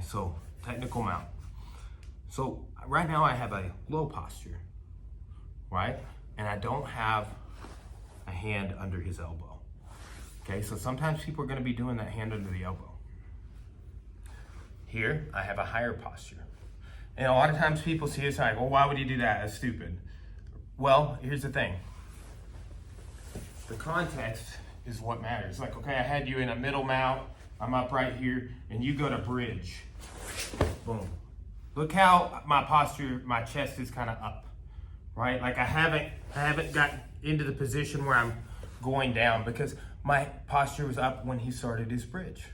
so technical mount. So right now I have a low posture, right? And I don't have a hand under his elbow. Okay, so sometimes people are gonna be doing that hand under the elbow. Here, I have a higher posture. And a lot of times people see this like, well, why would you do that? That's stupid. Well, here's the thing. The context is what matters. Like, okay, I had you in a middle mount, I'm up right here, and you go to bridge. Boom. Look how my posture, my chest is kind of up, right? Like I haven't got into the position where I'm going down because my posture was up when he started his bridge.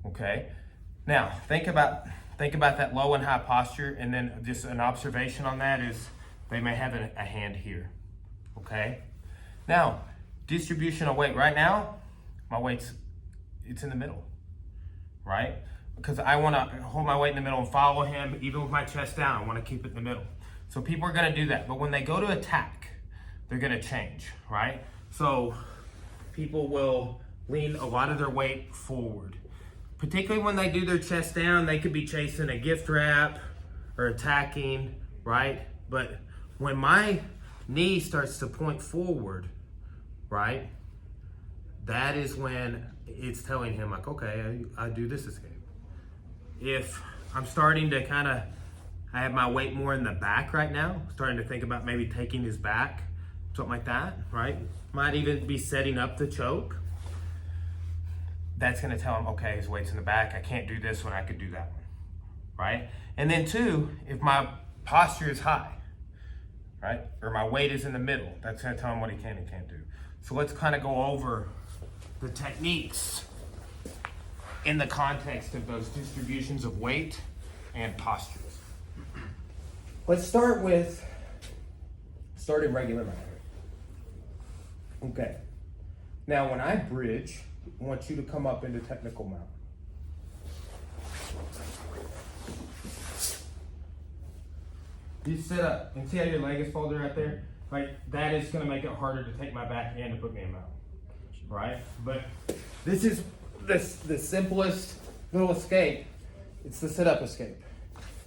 Okay. Now think about that low and high posture, and then just an observation on that is they may have a hand here. Okay. Now distribution of weight. Right now, my it's in the middle, right? Because I want to hold my weight in the middle and follow him, even with my chest down. I want to keep it in the middle. So people are going to do that. But when they go to attack, they're going to change, right? So people will lean a lot of their weight forward. Particularly when they do their chest down, they could be chasing a gift wrap or attacking, right? But when my knee starts to point forward, right, that is when it's telling him like, okay, I do this escape. If I'm starting to I have my weight more in the back right now, starting to think about maybe taking his back, something like that, right? Might even be setting up the choke. That's gonna tell him, okay, his weight's in the back. I can't do this one, I could do that one, right? And then two, if my posture is high, right? Or my weight is in the middle, that's gonna tell him what he can and can't do. So let's kind of go over the techniques in the context of those distributions of weight and postures. Let's start in regular manner. Okay. Now when I bridge, I want you to come up into technical mount. You sit up and see how your leg is folded right there? Like that is gonna make it harder to take my back and to put me in mount, right? But this is the simplest little escape. It's the sit-up escape.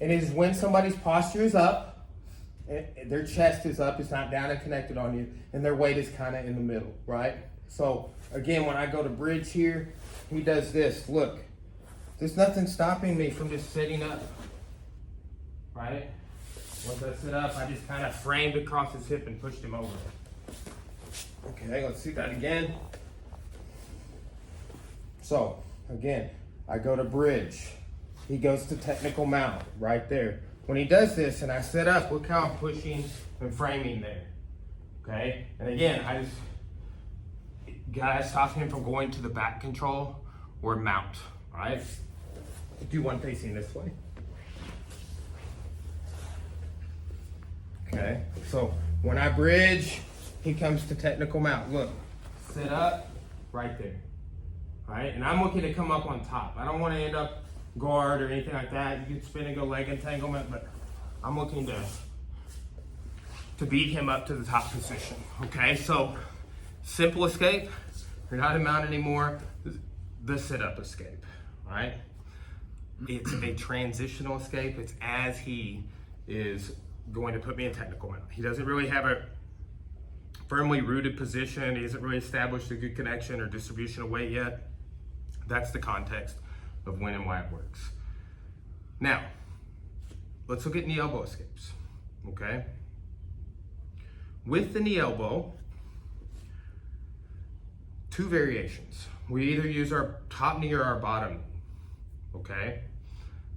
And it is when somebody's posture is up, their chest is up, it's not down and connected on you, and their weight is kind of in the middle, right? So again, when I go to bridge here, he does this. Look, there's nothing stopping me from just sitting up, right? Once I sit up, I just kind of framed across his hip and pushed him over. Okay, let's see that again. So, again, I go to bridge. He goes to technical mount right there. When he does this and I sit up, look how I'm pushing and framing there. Okay? And again, I just gotta stop him from going to the back control or mount. Alright? Do one facing this way. Okay, so when I bridge, he comes to technical mount. Look, sit up right there. All right, and I'm looking to come up on top. I don't want to end up guard or anything like that. You can spin and go leg entanglement, but I'm looking to beat him up to the top position. Okay, so simple escape. You're not in mount anymore. The sit-up escape. All right, it's a transitional escape. It's as he is going to put me in technical mount. He doesn't really have a firmly rooted position. He hasn't really established a good connection or distribution of weight yet. That's the context of when and why it works. Now, let's look at knee elbow escapes, okay? With the knee elbow, two variations. We either use our top knee or our bottom knee, okay?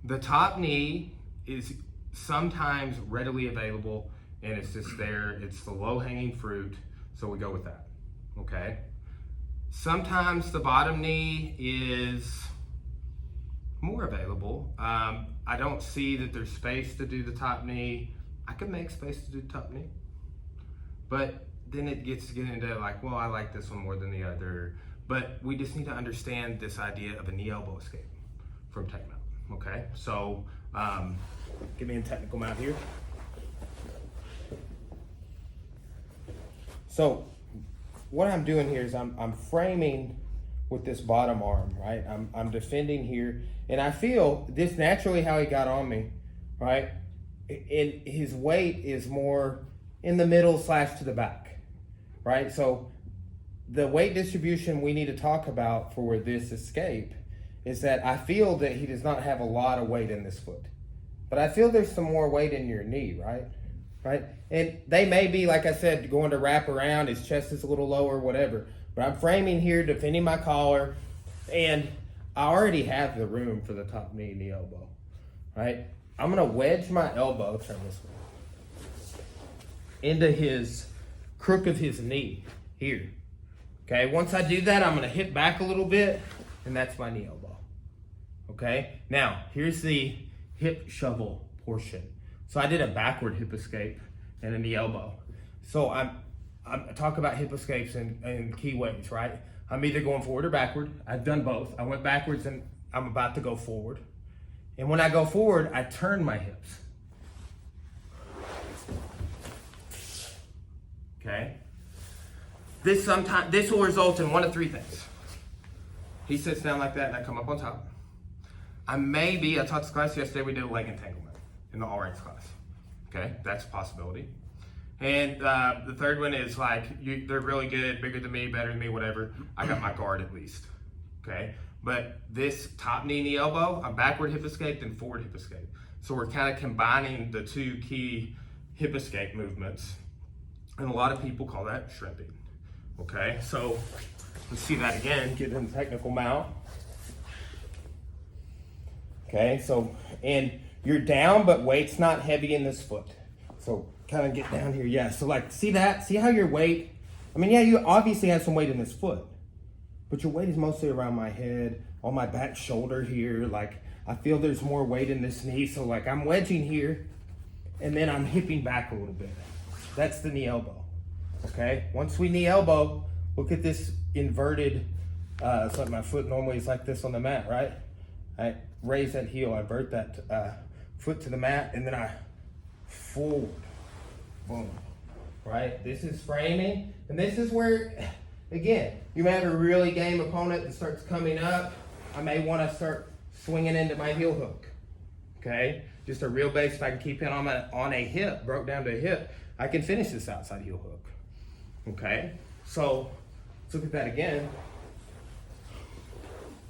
The top knee is sometimes readily available and it's just there. It's the low-hanging fruit, so we go with that, okay? Sometimes the bottom knee is more available. I don't see that there's space to do the top knee. I can make space to do the top knee, but then it gets to get into like, well, I like this one more than the other. But we just need to understand this idea of a knee elbow escape from tech mount, okay? So get me in technical mount here. So what I'm doing here is I'm framing with this bottom arm, right? I'm defending here, and I feel this naturally how he got on me, right? And his weight is more in the middle / to the back, right? So the weight distribution we need to talk about for this escape is that I feel that he does not have a lot of weight in this foot, but I feel there's some more weight in your knee, right? Right? And they may be, like I said, going to wrap around, his chest is a little lower, whatever. But I'm framing here, defending my collar, and I already have the room for the top knee and the elbow, right? I'm gonna wedge my elbow, turn this way, into his crook of his knee here. Okay, once I do that, I'm gonna hip back a little bit, and that's my knee elbow. Okay, now here's the hip shovel portion. So I did a backward hip escape and a knee elbow. So I talk about hip escapes in key ways, right? I'm either going forward or backward. I've done both. I went backwards and I'm about to go forward. And when I go forward, I turn my hips. Okay? This will result in one of three things. He sits down like that and I come up on top. I taught this class yesterday, we did a leg entanglement in the all ranks class. Okay, that's a possibility. And the third one is like, they're really good, bigger than me, better than me, whatever. I got my guard at least. Okay, but this top knee elbow, a backward hip escape and forward hip escape. So we're kind of combining the two key hip escape movements. And a lot of people call that shrimping. Okay, so let's see that again, get in the technical mount. Okay, so, and you're down, but weight's not heavy in this foot. So kind of get down here, yeah. So like, see that? See how your weight, I mean, yeah, you obviously have some weight in this foot, but your weight is mostly around my head, on my back shoulder here. Like, I feel there's more weight in this knee. So like, I'm wedging here, and then I'm hipping back a little bit. That's the knee elbow, okay? Once we knee elbow, look at this inverted, it's like my foot normally is like this on the mat, right? I raise that heel, I invert that foot to the mat, and then I forward, boom, right? This is framing, and this is where, again, you may have a really game opponent that starts coming up. I may want to start swinging into my heel hook, okay? Just a real base, if I can keep it on a hip, broke down to a hip, I can finish this outside heel hook, okay? So, let's look at that again.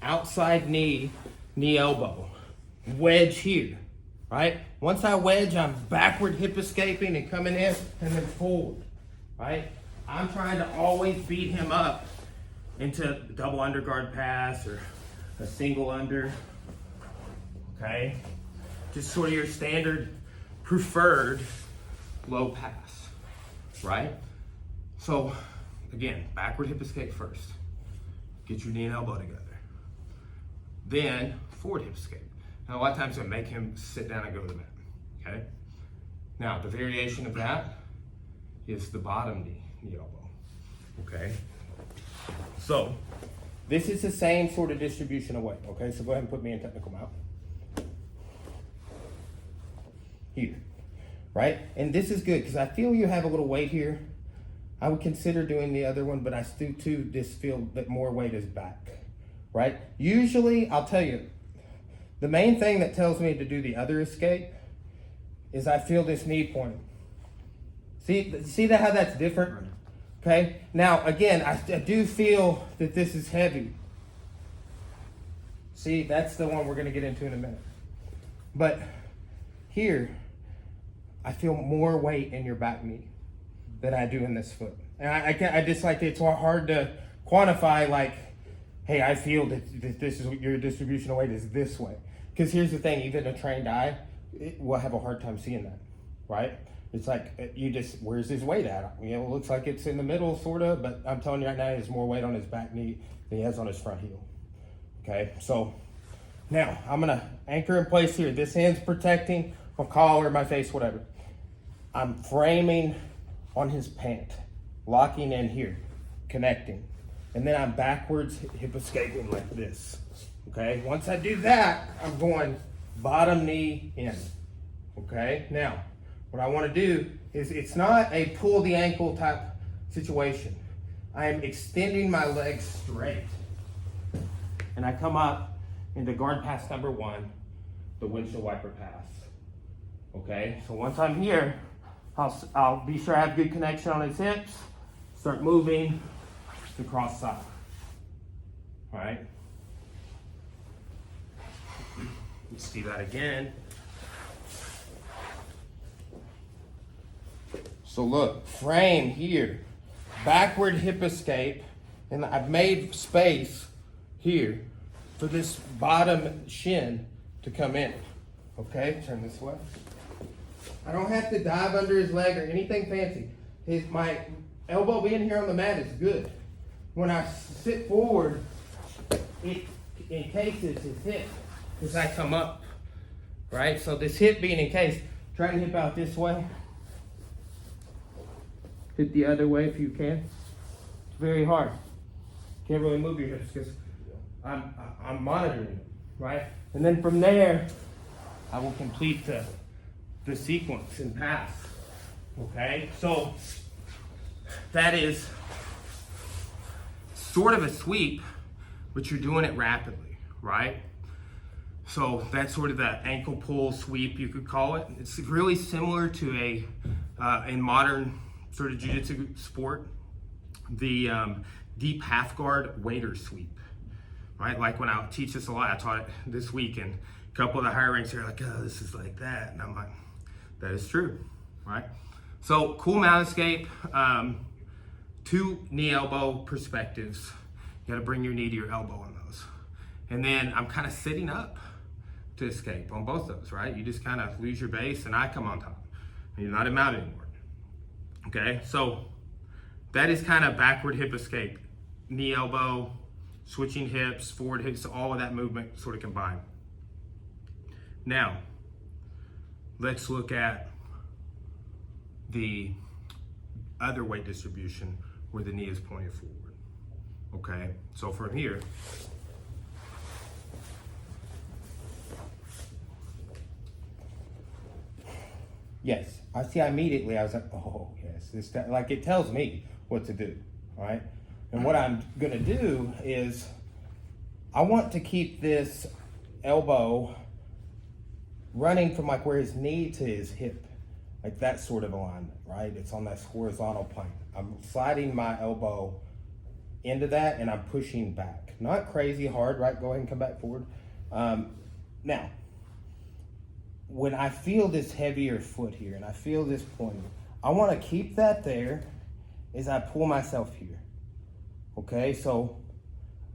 Outside knee elbow, wedge here, right? Once I wedge, I'm backward hip escaping and coming in and then forward, right? I'm trying to always beat him up into double underguard pass or a single under, okay? Just sort of your standard preferred low pass, right? So again, backward hip escape first. Get your knee and elbow together. Then forward hip escape. Now a lot of times I make him sit down and go to the mat, okay? Now the variation of that is the bottom knee elbow, okay? So this is the same sort of distribution of weight, okay? So go ahead and put me in technical mount. Here, right? And this is good because I feel you have a little weight here. I would consider doing the other one, but I still too just feel that more weight is back. Right? Usually, I'll tell you, the main thing that tells me to do the other escape is I feel this knee point. See that how that's different? Okay? Now, again, I do feel that this is heavy. See, that's the one we're going to get into in a minute. But here, I feel more weight in your back knee than I do in this foot. And I just like, it's hard to quantify, like, hey, I feel that this is your distribution of weight is this way. Because here's the thing, even a trained eye will have a hard time seeing that, right? It's like, where's his weight at? You know, it looks like it's in the middle, sort of, but I'm telling you right now, he has more weight on his back knee than he has on his front heel. Okay, so now I'm gonna anchor in place here. This hand's protecting my collar, my face, whatever. I'm framing on his pant, locking in here, connecting. And then I'm backwards hip escaping like this, okay? Once I do that, I'm going bottom knee in, okay? Now, what I wanna do is, it's not a pull the ankle type situation. I am extending my legs straight, and I come up into guard pass number 1, the windshield wiper pass. Okay, so once I'm here, I'll be sure I have good connection on his hips, start moving to cross side. All right. Let's do that again. So look, frame here, backward hip escape, and I've made space here for this bottom shin to come in. Okay, turn this way. I don't have to dive under his leg or anything fancy. My elbow being here on the mat is good. When I sit forward, it encases his hip as I come up, right? So this hip being encased, try to hip out this way. Hit the other way if you can. It's very hard. Can't really move your hips because I'm monitoring it, right? And then from there, I will complete the sequence and pass. Okay, so that is sort of a sweep, but you're doing it rapidly, right? So that's sort of the ankle pull sweep, you could call it. It's really similar to in modern sort of jiu-jitsu sport, the deep half guard waiter sweep, right? Like when I teach this a lot, I taught it this week, and a couple of the higher ranks are like, oh, this is like that. And I'm like, that is true, right? So cool mount escape, 2 knee elbow perspectives. You gotta bring your knee to your elbow on those. And then I'm kind of sitting up to escape on both those, right? You just kind of lose your base and I come on top. And you're not in mount anymore. Okay, so that is kind of backward hip escape. Knee elbow, switching hips, forward hips, all of that movement sort of combined. Now, let's look at the other weight distribution where the knee is pointed forward. Okay, so from here, yes, I see immediately, I was like, oh yes, like it tells me what to do, all right? And what I'm gonna do is, I want to keep this elbow running from like where his knee to his hip, like that sort of alignment, right? It's on that horizontal plane. I'm sliding my elbow into that and I'm pushing back. Not crazy hard, right? Go ahead and come back forward. Now, when I feel this heavier foot here and I feel this pointing, I want to keep that there as I pull myself here. Okay, so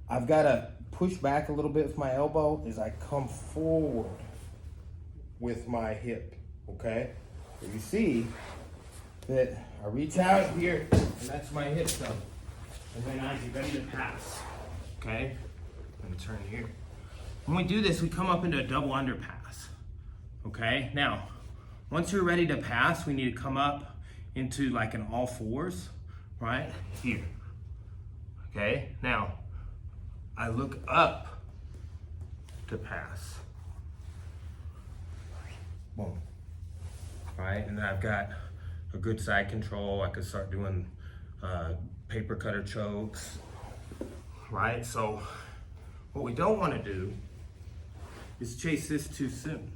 I've got to push back a little bit with my elbow as I come forward with my hip. Okay, so you see that I reach out here and that's my hip zone. And then I get ready to pass. Okay, I'm going to turn here. When we do this, we come up into a double under pass. Okay, now, once you're ready to pass, we need to come up into like an all fours, right? Here. Okay, now, I look up to pass. Boom. Right, and then I've got a good side control. I could start doing paper cutter chokes, right? So, what we don't want to do is chase this too soon.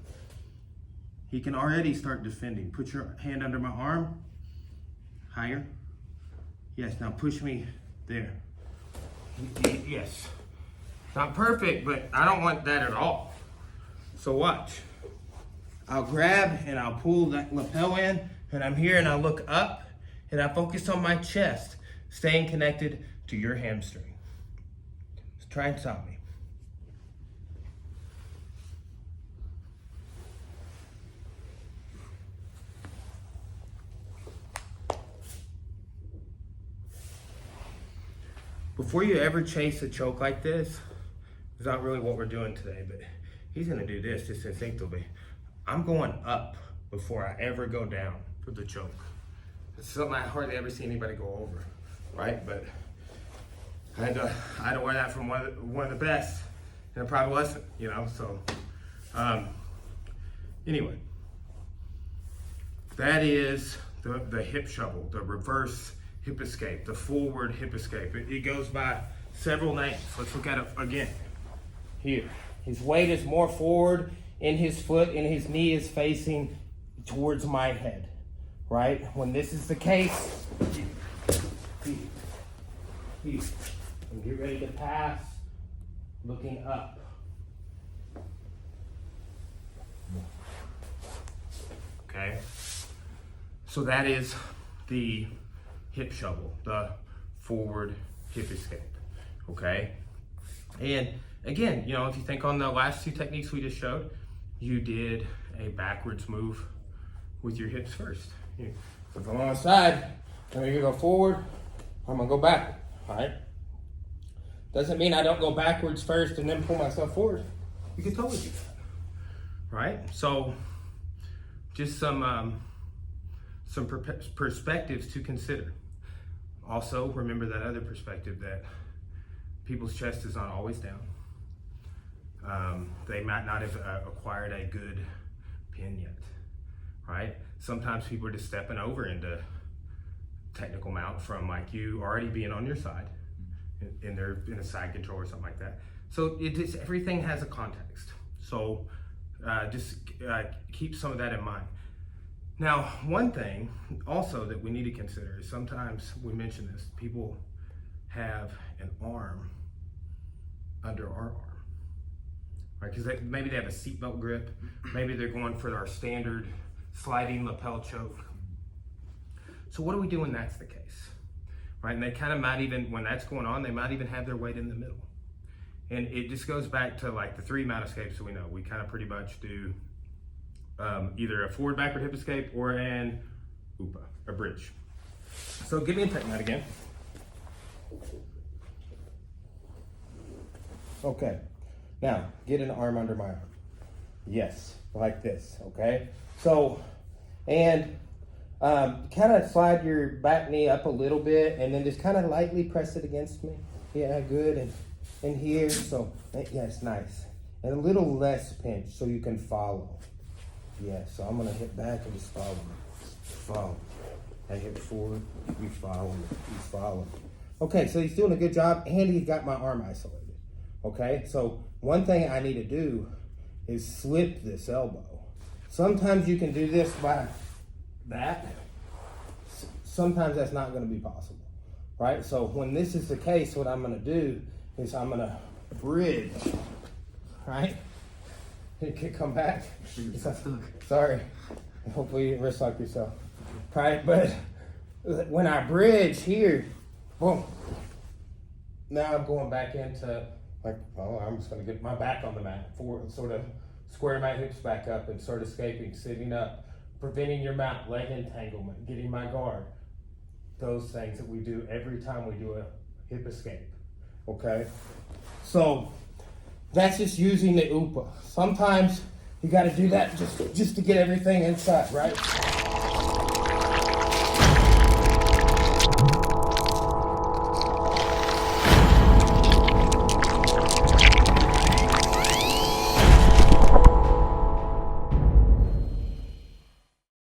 He can already start defending. Put your hand under my arm, higher. Yes, now push me there. Yes. Not perfect, but I don't want that at all. So watch. I'll grab and I'll pull that lapel in, and I'm here and I look up and I focus on my chest, staying connected to your hamstring. So try and stop me. Before you ever chase a choke like this, it's not really what we're doing today, but he's gonna do this just instinctively. I'm going up before I ever go down for the choke. It's something I hardly ever see anybody go over, right? But I had to wear that from one of the best, and it probably wasn't, you know, so. Anyway, that is the hip shovel, the reverse hip escape, the forward hip escape. It goes by several names. Let's look at it again. here. His weight is more forward in his foot and his knee is facing towards my head, right? When this is the case, here. And get ready to pass, looking up. Okay? So that is the hip shovel, the forward hip escape, okay? And again, you know, if you think on the last two techniques we just showed, you did a backwards move with your hips first. So if I'm on the side, I'm gonna go forward, I'm gonna go backward, all right? Doesn't mean I don't go backwards first and then pull myself forward. You can totally do that, right? So just some perspectives to consider. Also, remember that other perspective that people's chest is not always down. They might not have acquired a good pin yet, right? Sometimes people are just stepping over into technical mount from like you already being on your side and they're in a side control or something like that. So everything has a context. So just keep some of that in mind. Now, one thing also that we need to consider is sometimes we mention this, people have an arm under our arm, right? Because maybe they have a seatbelt grip, maybe they're going for our standard sliding lapel choke. So what do we do when that's the case, right? And they kind of might even, when that's going on, they might even have their weight in the middle. And it just goes back to like the 3 mount escapes that we know. We kind of pretty much do either a forward backward hip escape or an UPA, a bridge. So give me a tech mat again. Okay, now get an arm under my arm. Yes, like this, okay? So, and kind of slide your back knee up a little bit and then just kind of lightly press it against me. Yeah, good, and here, so, yes, nice. And a little less pinch so you can follow. Yeah, so I'm gonna hit back and just follow me. Follow. I hit forward, you follow me, you follow me. Okay, so he's doing a good job and he's got my arm isolated. Okay, so one thing I need to do is slip this elbow. Sometimes you can do this by that. Sometimes that's not gonna be possible, right? So when this is the case, what I'm gonna do is I'm gonna bridge, right? You can come back. Sorry. Hopefully you didn't wrist lock yourself. Right, but when I bridge here, boom. Now I'm going back into like, oh, I'm just gonna get my back on the mat, forward, sort of square my hips back up and start escaping, sitting up, preventing your mount, leg entanglement, getting my guard. Those things that we do every time we do a hip escape, okay? So that's just using the UPA. Sometimes you gotta do that just to get everything inside, right?